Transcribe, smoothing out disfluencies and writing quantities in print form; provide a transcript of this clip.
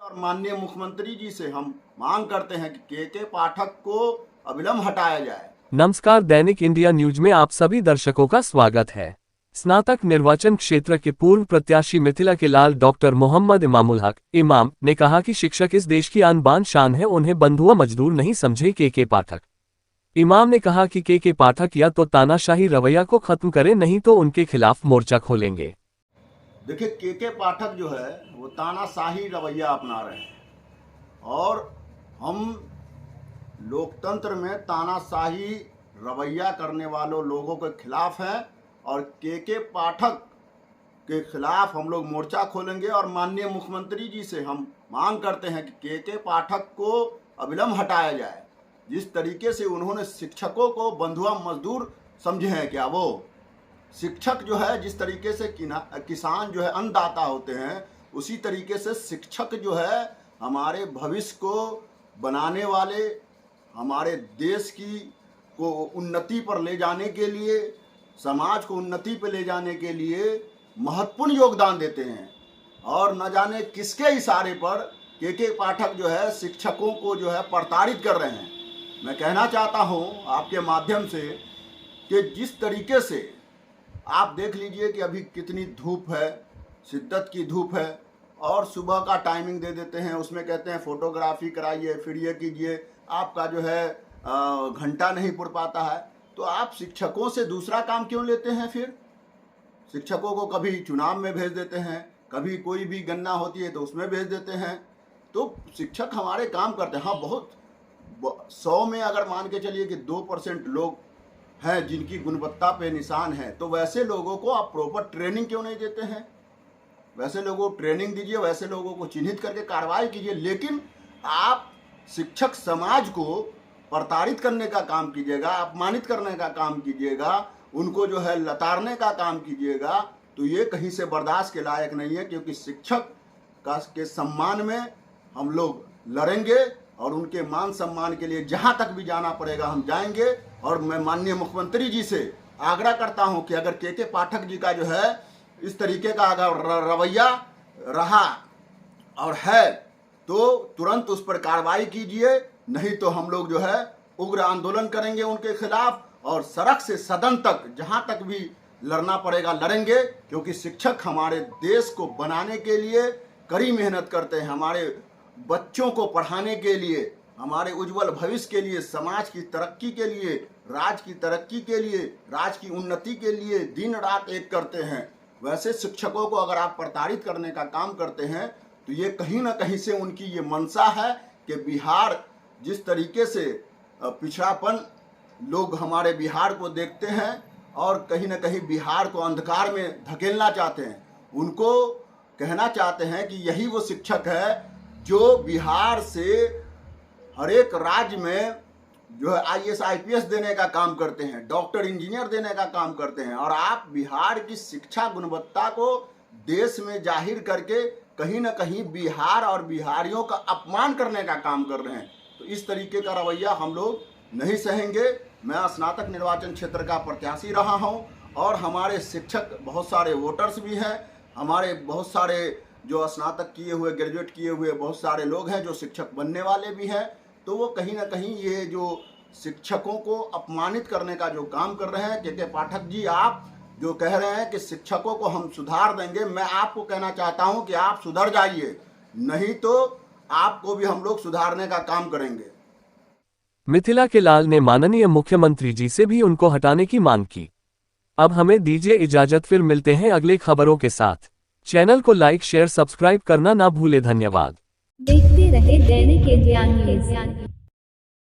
और माननीय मुख्यमंत्री जी से हम मांग करते हैं कि के पाठक को अविलंब हटाया जाए। नमस्कार, दैनिक इंडिया न्यूज में आप सभी दर्शकों का स्वागत है। स्नातक निर्वाचन क्षेत्र के पूर्व प्रत्याशी मिथिला के लाल डॉक्टर मोहम्मद इमामुल हक इमाम ने कहा कि शिक्षक इस देश की आन बान शान है, उन्हें बंधुआ मजदूर नहीं समझे के पाठक। इमाम ने कहा कि के पाठक या तो तानाशाही रवैया को खत्म करें, नहीं तो उनके खिलाफ मोर्चा खोलेंगे। देखिए, के पाठक जो है वो तानाशाही रवैया अपना रहे हैं और हम लोकतंत्र में तानाशाही रवैया करने वालों लोगों के खिलाफ हैं और के पाठक के खिलाफ हम लोग मोर्चा खोलेंगे और माननीय मुख्यमंत्री जी से हम मांग करते हैं कि के पाठक को अविलंब हटाया जाए। जिस तरीके से उन्होंने शिक्षकों को बंधुआ मजदूर समझे हैं, क्या वो शिक्षक जो है जिस तरीके से किसान जो है अन्नदाता होते हैं, उसी तरीके से शिक्षक जो है हमारे भविष्य को बनाने वाले, हमारे देश को उन्नति पर ले जाने के लिए, समाज को उन्नति पर ले जाने के लिए महत्वपूर्ण योगदान देते हैं। और न जाने किसके इशारे पर के पाठक जो है शिक्षकों को जो है प्रताड़ित कर रहे हैं। मैं कहना चाहता हूं आपके माध्यम से कि जिस तरीके से आप देख लीजिए कि अभी कितनी धूप है, शिद्दत की धूप है, और सुबह का टाइमिंग दे देते हैं, उसमें कहते हैं फोटोग्राफी कराइए, फिर ये कीजिए, आपका जो है घंटा नहीं पुर पाता है। तो आप शिक्षकों से दूसरा काम क्यों लेते हैं? फिर शिक्षकों को कभी चुनाव में भेज देते हैं, कभी कोई भी गणना होती है तो उसमें भेज देते हैं। तो शिक्षक हमारे काम करते हैं। हाँ, बहुत 100 में अगर मान के चलिए कि 2% लोग हैं जिनकी गुणवत्ता पे निशान है, तो वैसे लोगों को आप प्रॉपर ट्रेनिंग क्यों नहीं देते हैं? वैसे लोगों को ट्रेनिंग दीजिए, वैसे लोगों को चिन्हित करके कार्रवाई कीजिए। लेकिन आप शिक्षक समाज को प्रताड़ित करने का काम कीजिएगा, अपमानित करने का काम कीजिएगा, उनको जो है लताड़ने का काम कीजिएगा, तो ये कहीं से बर्दाश्त के लायक नहीं है। क्योंकि शिक्षक के सम्मान में हम लोग लड़ेंगे और उनके मान सम्मान के लिए जहां तक भी जाना पड़ेगा हम जाएंगे। और मैं माननीय मुख्यमंत्री जी से आग्रह करता हूं कि अगर के पाठक जी का जो है इस तरीके का अगर रवैया रहा और है तो तुरंत उस पर कार्रवाई कीजिए, नहीं तो हम लोग जो है उग्र आंदोलन करेंगे उनके खिलाफ और सड़क से सदन तक जहां तक भी लड़ना पड़ेगा लड़ेंगे। क्योंकि शिक्षक हमारे देश को बनाने के लिए कड़ी मेहनत करते हैं, हमारे बच्चों को पढ़ाने के लिए, हमारे उज्जवल भविष्य के लिए, समाज की तरक्की के लिए, राज्य की तरक्की के लिए, राज्य की उन्नति के लिए दिन रात एक करते हैं। वैसे शिक्षकों को अगर आप प्रताड़ित करने का काम करते हैं तो ये कहीं ना कहीं से उनकी ये मंशा है कि बिहार जिस तरीके से पिछड़ापन लोग हमारे बिहार को देखते हैं और कहीं ना कहीं बिहार को अंधकार में धकेलना चाहते हैं, उनको कहना चाहते हैं कि यही वो शिक्षक है जो बिहार से हर एक राज्य में जो है IAS IPS देने का काम करते हैं, डॉक्टर इंजीनियर देने का काम करते हैं। और आप बिहार की शिक्षा गुणवत्ता को देश में जाहिर करके कहीं ना कहीं बिहार और बिहारियों का अपमान करने का काम कर रहे हैं। तो इस तरीके का रवैया हम लोग नहीं सहेंगे। मैं स्नातक निर्वाचन क्षेत्र का प्रत्याशी रहा हूं और हमारे शिक्षक बहुत सारे वोटर्स भी हैं, हमारे बहुत सारे जो स्नातक किए हुए, ग्रेजुएट किए हुए बहुत सारे लोग हैं जो शिक्षक बनने वाले भी हैं। तो वो कहीं ना कहीं ये जो शिक्षकों को अपमानित करने का जो काम कर रहे हैं, के पाठक जी आप जो कह रहे हैं कि शिक्षकों को हम सुधार देंगे, मैं आपको कहना चाहता हूं कि आप सुधर जाइए, नहीं तो आपको भी हम लोग सुधारने का काम करेंगे। मिथिला के लाल ने माननीय मुख्यमंत्री जी से भी उनको हटाने की मांग की। अब हमें दीजिए इजाजत, फिर मिलते हैं अगले खबरों के साथ। चैनल को लाइक, शेयर, सब्सक्राइब करना ना भूले। धन्यवाद। देखते रहे दैनिक इंडिया न्यूज़।